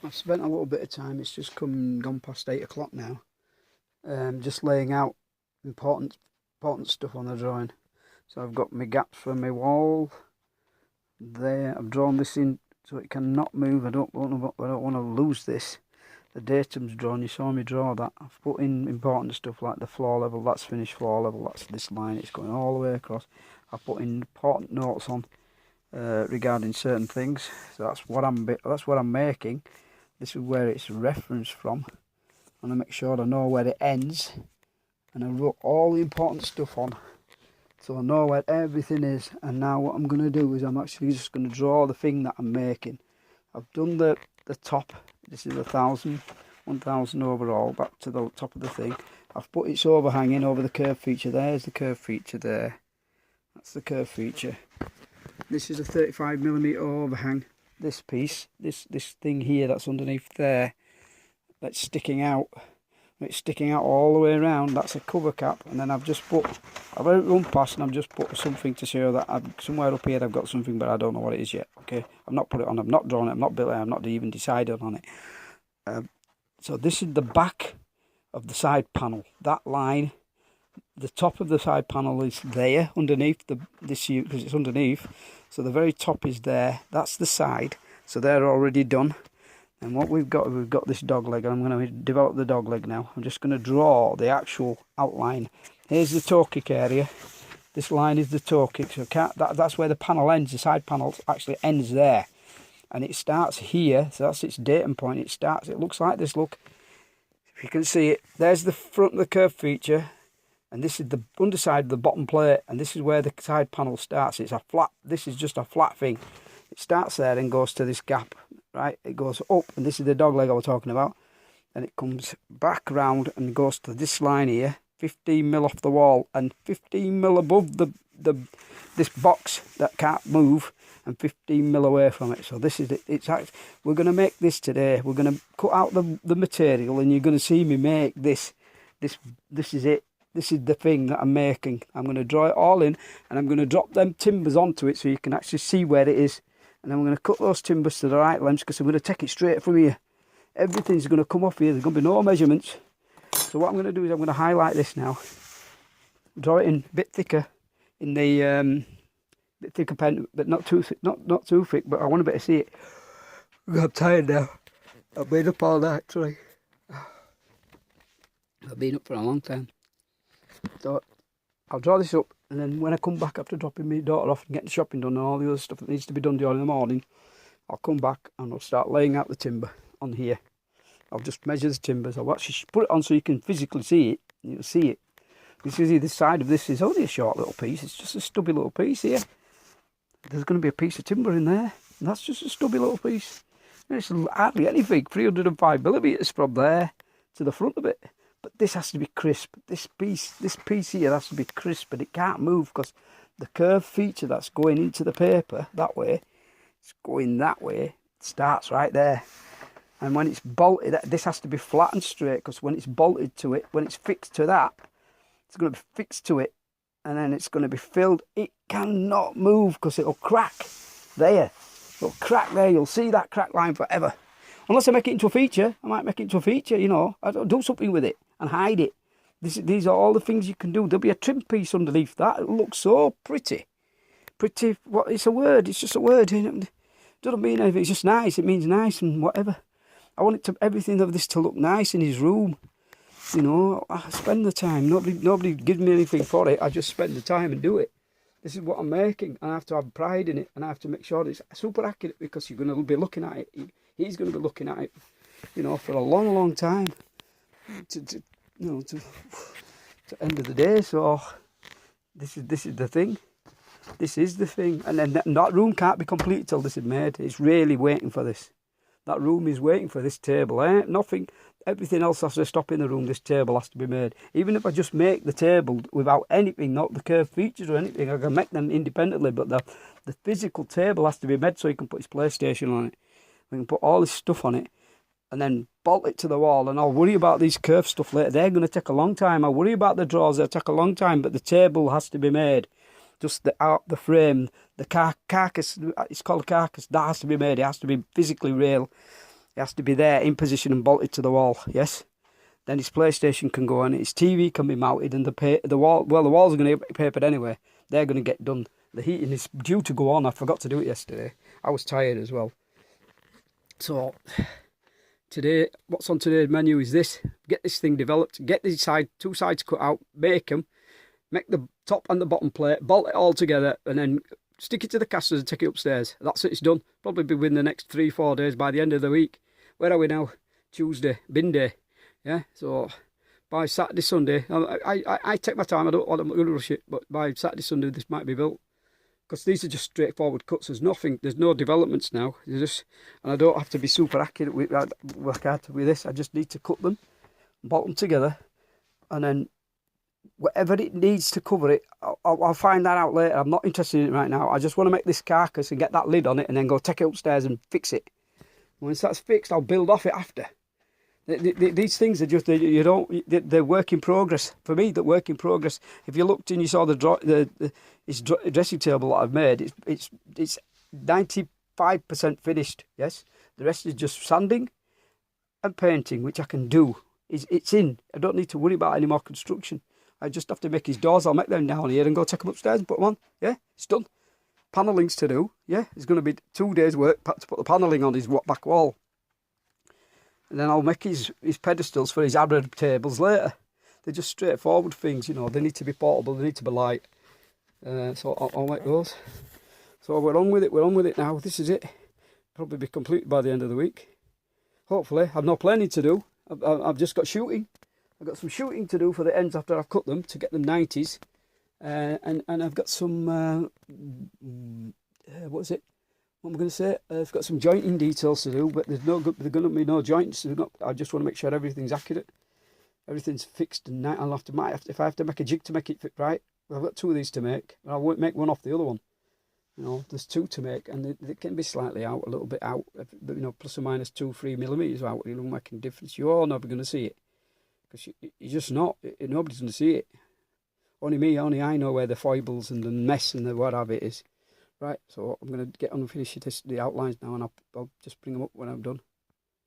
I've spent a little bit of time. It's just gone past 8 o'clock now. Just laying out important stuff on the drawing. So I've got my gaps for my wall there. I've drawn this in so it cannot move. I don't want to lose this. The datum's drawn. You saw me draw that. I've put in important stuff like the floor level. That's finished floor level. That's this line. It's going all the way across. I've put in important notes on regarding certain things. So that's what I'm making. This is where it's referenced from. And I make sure I know where it ends. And I wrote all the important stuff on. So I know where everything is. And now what I'm going to do is I'm actually just going to draw the thing that I'm making. I've done the top. This is 1,000 overall, back to the top of the thing. I've put its overhanging over the curve feature. There's the curve feature there. That's the curve feature. This is a 35mm overhang. This piece, this thing here that's underneath there, that's sticking out. It's sticking out all the way around. That's a cover cap, and then I've run past and I've just put something to show that somewhere up here I've got something, but I don't know what it is yet. Okay, I've not put it on. I've not drawn it. I've not built it. I've not even decided on it. So this is the back of the side panel. That line, the top of the side panel is there underneath this because it's underneath. So the very top is there. That's the side. So they're already done. And what we've got this dog leg. I'm going to develop the dog leg now. I'm just going to draw the actual outline. Here's the toe kick area. This line is the toe kick. So that's where the panel ends. The side panel actually ends there. And it starts here. So that's its datum point. It looks like this. Look. If you can see it. There's the front of the curve feature. And this is the underside of the bottom plate. And this is where the side panel starts. It's a flat. This is just a flat thing. It starts there and goes to this gap. Right, it goes up, and this is the dog leg I was talking about, and it comes back round and goes to this line here, 15mm off the wall, and 15mm above this box that can't move, and 15mm away from it. So this is it. We're going to make this today. We're going to cut out the material, and you're going to see me make this. This is it. This is the thing that I'm making. I'm going to draw it all in, and I'm going to drop them timbers onto it so you can actually see where it is. And then we're going to cut those timbers to the right lengths because I'm going to take it straight from here. Everything's going to come off here. There's going to be no measurements. So what I'm going to do is I'm going to highlight this now. Draw it in a bit thicker in the bit thicker pen, but not too thick, not too thick. But I want to be able to see it. I'm tired now. I've been up all night actually. I've been up for a long time. So I'll draw this up, and then when I come back after dropping my daughter off and getting the shopping done and all the other stuff that needs to be done during the morning, I'll come back and I'll start laying out the timber on here. I'll just measure the timbers. I'll actually put it on so you can physically see it. You'll see it. You see the side of this is only a short little piece. It's just a stubby little piece here. There's going to be a piece of timber in there, and that's just a stubby little piece. And it's hardly anything. 305mm from there to the front of it. But this has to be crisp. This piece here has to be crisp, but it can't move because the curved feature that's going into the paper that way, it's going that way, it starts right there. And when it's bolted, this has to be flat and straight because when it's bolted to it, when it's fixed to that, it's going to be fixed to it, and then it's going to be filled. It cannot move because it'll crack there. It'll crack there. You'll see that crack line forever. Unless I make it into a feature, I might make it into a feature, you know. I'll do something with it and hide it. These are all the things you can do. There'll be a trim piece underneath that. It looks so pretty. Pretty, what? It's a word. It's just a word. It doesn't mean anything. It's just nice. It means nice and whatever. I want everything of this to look nice in his room. You know, I spend the time. Nobody gives me anything for it. I just spend the time and do it. This is what I'm making, and I have to have pride in it, and I have to make sure it's super accurate because you're going to be looking at it. He's going to be looking at it, you know, for a long, long time. To end of the day. So this is the thing. This is the thing, and then that room can't be complete till this is made. It's really waiting for this. That room is waiting for this table. Nothing. Everything else has to stop in the room. This table has to be made. Even if I just make the table without anything, not the curved features or anything, I can make them independently. But the physical table has to be made so he can put his PlayStation on it. We can put all this stuff on it and then bolt it to the wall. And I'll worry about these curved stuff later. They're going to take a long time. I'll worry about the drawers. They'll take a long time. But the table has to be made. Just the frame, the carcass, it's called a carcass. That has to be made. It has to be physically real. It has to be there in position and bolted to the wall, yes? Then his PlayStation can go on, his TV can be mounted, and the walls are going to get papered anyway. They're going to get done. The heating is due to go on. I forgot to do it yesterday. I was tired as well. So today, what's on today's menu is this. Get this thing developed, get these two sides cut out, make them, make the top and the bottom plate, bolt it all together, and then stick it to the casters and take it upstairs. That's it, it's done. Probably be within the next 3-4 days by the end of the week. Where are we now? Tuesday, bin day. Yeah, so by Saturday, Sunday, I take my time. I don't want to rush it, but by Saturday, Sunday, this might be built. Because these are just straightforward cuts. There's no developments now. And I don't have to be super accurate with this. I just need to cut them, bolt them together, and then whatever it needs to cover it, I'll find that out later. I'm not interested in it right now. I just want to make this carcass and get that lid on it, and then go take it upstairs and fix it. Once that's fixed, I'll build off it after. These things are just, they're work in progress. For me, they're work in progress. If you looked and you saw his dressing table that I've made, it's 95% finished, yes? The rest is just sanding and painting, which I can do. It's in. I don't need to worry about any more construction. I just have to make his doors. I'll make them down here and go take them upstairs and put them on. Yeah, it's done. Panelling's to do. Yeah, it's going to be 2 days' work to put the panelling on his back wall. And then I'll make his pedestals for his Arab tables later. They're just straightforward things, you know. They need to be portable, they need to be light. So I'll make those. So we're on with it, now. This is it. Probably be completed by the end of the week. Hopefully. I've no planning to do. I've just got shooting. I've got some shooting to do for the ends after I've cut them to get them 90s. And I've got some, what is it? What am I going to say? I've got some jointing details to do, but there's going to be no joints. I just want to make sure everything's accurate. Everything's fixed, and if I have to make a jig to make it fit right, well, I've got 2 of these to make, and I won't make one off the other one. You know, there's 2 to make, and they can be slightly out, a little bit out, but you know, plus or minus 2-3 millimeters out. You're not making a difference. You're never going to see it, because you're just not. Nobody's going to see it. Only I know where the foibles and the mess and the whatever it is. Right, so I'm going to get on and finish the outlines now, and I'll just bring them up when I'm done.